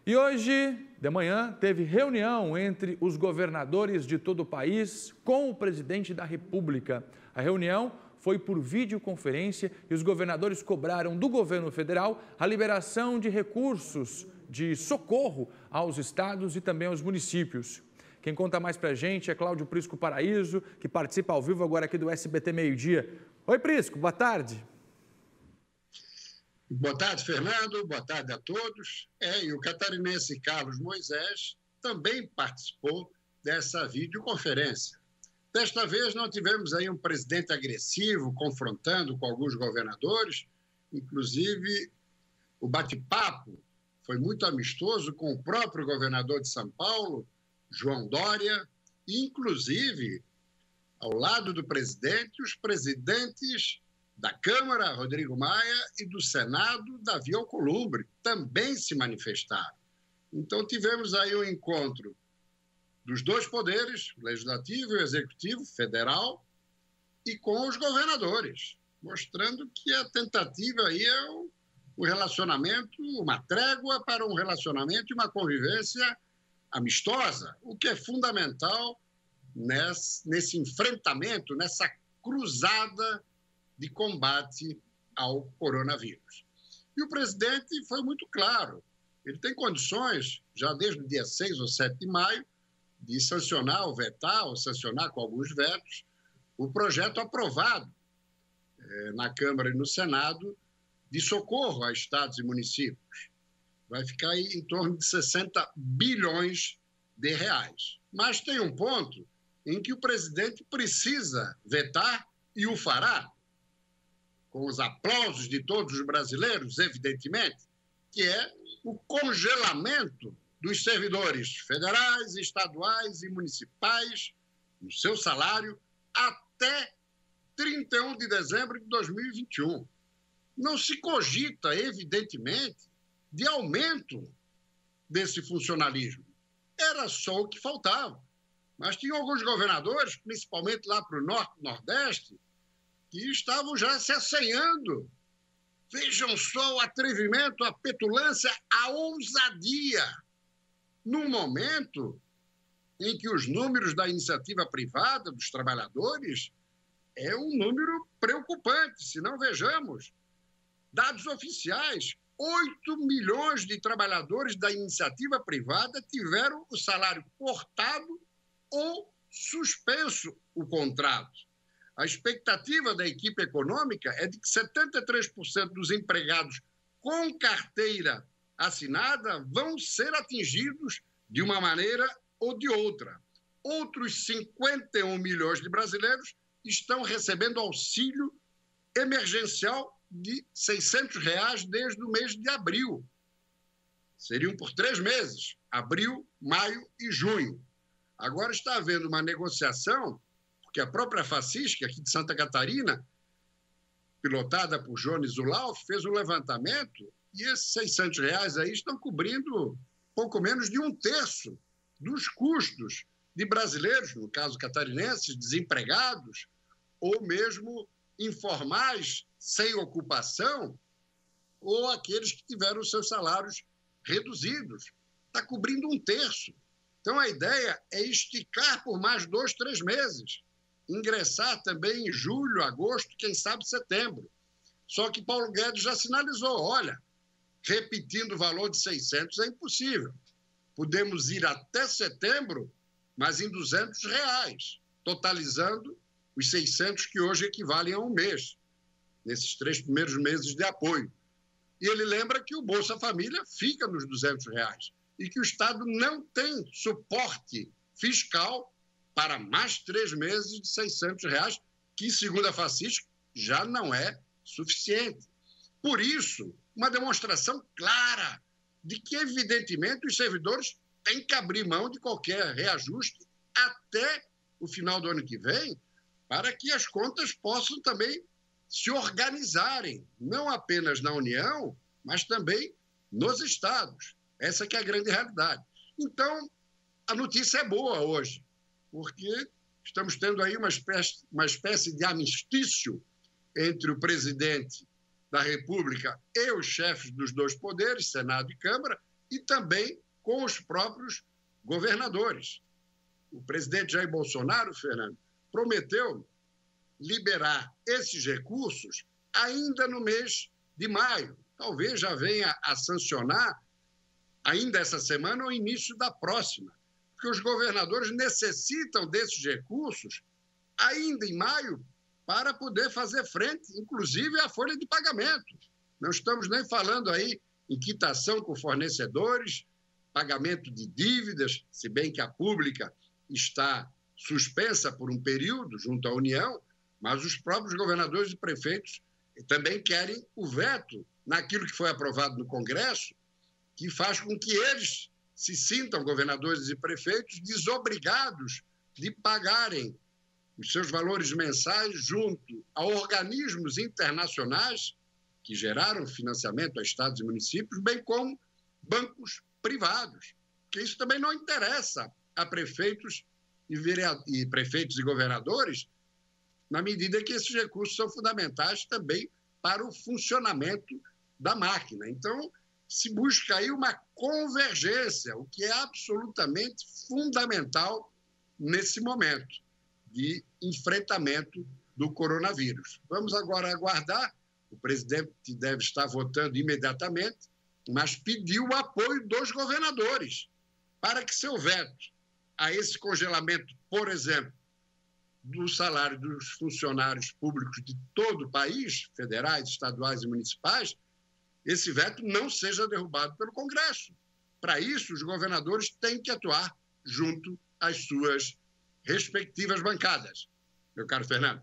E hoje, de manhã, teve reunião entre os governadores de todo o país com o presidente da República. A reunião foi por videoconferência e os governadores cobraram do governo federal a liberação de recursos de socorro aos estados e também aos municípios. Quem conta mais pra gente é Cláudio Prisco Paraíso, que participa ao vivo agora aqui do SBT Meio-Dia. Oi, Prisco, boa tarde. Boa tarde, Fernando. Boa tarde a todos. E o catarinense Carlos Moisés também participou dessa videoconferência. Desta vez não tivemos aí um presidente agressivo confrontando com alguns governadores, inclusive o bate-papo foi muito amistoso com o próprio governador de São Paulo, João Dória, e inclusive ao lado do presidente, os presidentes da Câmara, Rodrigo Maia, e do Senado, Davi Alcolumbre, também se manifestaram. Então, tivemos aí um encontro dos dois poderes, o Legislativo e o Executivo, federal, e com os governadores, mostrando que a tentativa aí é um relacionamento, uma trégua para um relacionamento e uma convivência amistosa, o que é fundamental nesse enfrentamento, nessa cruzada de combate ao coronavírus. E o presidente foi muito claro. Ele tem condições, já desde o dia 6 ou 7 de maio, de sancionar ou vetar, ou sancionar com alguns vetos, o projeto aprovado na Câmara e no Senado de socorro a estados e municípios. Vai ficar aí em torno de 60 bilhões de reais. Mas tem um ponto em que o presidente precisa vetar e o fará, com os aplausos de todos os brasileiros, evidentemente, que é o congelamento dos servidores federais, estaduais e municipais, no seu salário, até 31 de dezembro de 2021. Não se cogita, evidentemente, de aumento desse funcionalismo. Era só o que faltava. Mas tinha alguns governadores, principalmente lá para o norte e nordeste, que estavam já se assanhando. Vejam só o atrevimento, a petulância, a ousadia. Num momento em que os números da iniciativa privada, dos trabalhadores, é um número preocupante. Se não vejamos, dados oficiais, 8 milhões de trabalhadores da iniciativa privada tiveram o salário cortado ou suspenso o contrato. A expectativa da equipe econômica é de que 73% dos empregados com carteira assinada vão ser atingidos de uma maneira ou de outra. Outros 51 milhões de brasileiros estão recebendo auxílio emergencial de R$ 600 desde o mês de abril. Seriam por 3 meses, abril, maio e junho. Agora está havendo uma negociação, porque a própria Facisc, aqui de Santa Catarina, pilotada por Jones Zulauf, fez um levantamento e esses R$ 600 aí estão cobrindo pouco menos de 1/3 dos custos de brasileiros, no caso catarinenses, desempregados ou mesmo informais, sem ocupação, ou aqueles que tiveram seus salários reduzidos. Está cobrindo 1/3. Então, a ideia é esticar por mais 2, 3 meses. Ingressar também em julho, agosto, quem sabe setembro. Só que Paulo Guedes já sinalizou, olha, repetindo o valor de 600 é impossível. Podemos ir até setembro, mas em R$ 200, totalizando os 600 que hoje equivalem a um mês, nesses 3 primeiros meses de apoio. E ele lembra que o Bolsa Família fica nos R$ 200 e que o Estado não tem suporte fiscal para mais 3 meses de R$ 600, que, segundo a Facisc, já não é suficiente. Por isso, uma demonstração clara de que, evidentemente, os servidores têm que abrir mão de qualquer reajuste até o final do ano que vem, para que as contas possam também se organizarem, não apenas na União, mas também nos estados. Essa que é a grande realidade. Então, a notícia é boa hoje, porque estamos tendo aí uma espécie de armistício entre o presidente da República e os chefes dos dois poderes, Senado e Câmara, e também com os próprios governadores. O presidente Jair Bolsonaro, Fernando, prometeu liberar esses recursos ainda no mês de maio. Talvez já venha a sancionar ainda essa semana ou início da próxima, porque os governadores necessitam desses recursos ainda em maio para poder fazer frente, inclusive, à folha de pagamento. Não estamos nem falando aí em quitação com fornecedores, pagamento de dívidas, se bem que a pública está suspensa por um período junto à União, mas os próprios governadores e prefeitos também querem o veto naquilo que foi aprovado no Congresso, que faz com que eles se sintam, governadores e prefeitos, desobrigados de pagarem os seus valores mensais junto a organismos internacionais que geraram financiamento a estados e municípios, bem como bancos privados, porque isso também não interessa a prefeitos e prefeitos e governadores, na medida que esses recursos são fundamentais também para o funcionamento da máquina. Então, se busca aí uma convergência, o que é absolutamente fundamental nesse momento de enfrentamento do coronavírus. Vamos agora aguardar. O presidente deve estar votando imediatamente, mas pediu o apoio dos governadores para que seu veto a esse congelamento, por exemplo, do salário dos funcionários públicos de todo o país, federais, estaduais e municipais, esse veto não seja derrubado pelo Congresso. Para isso, os governadores têm que atuar junto às suas respectivas bancadas. Meu caro Fernando.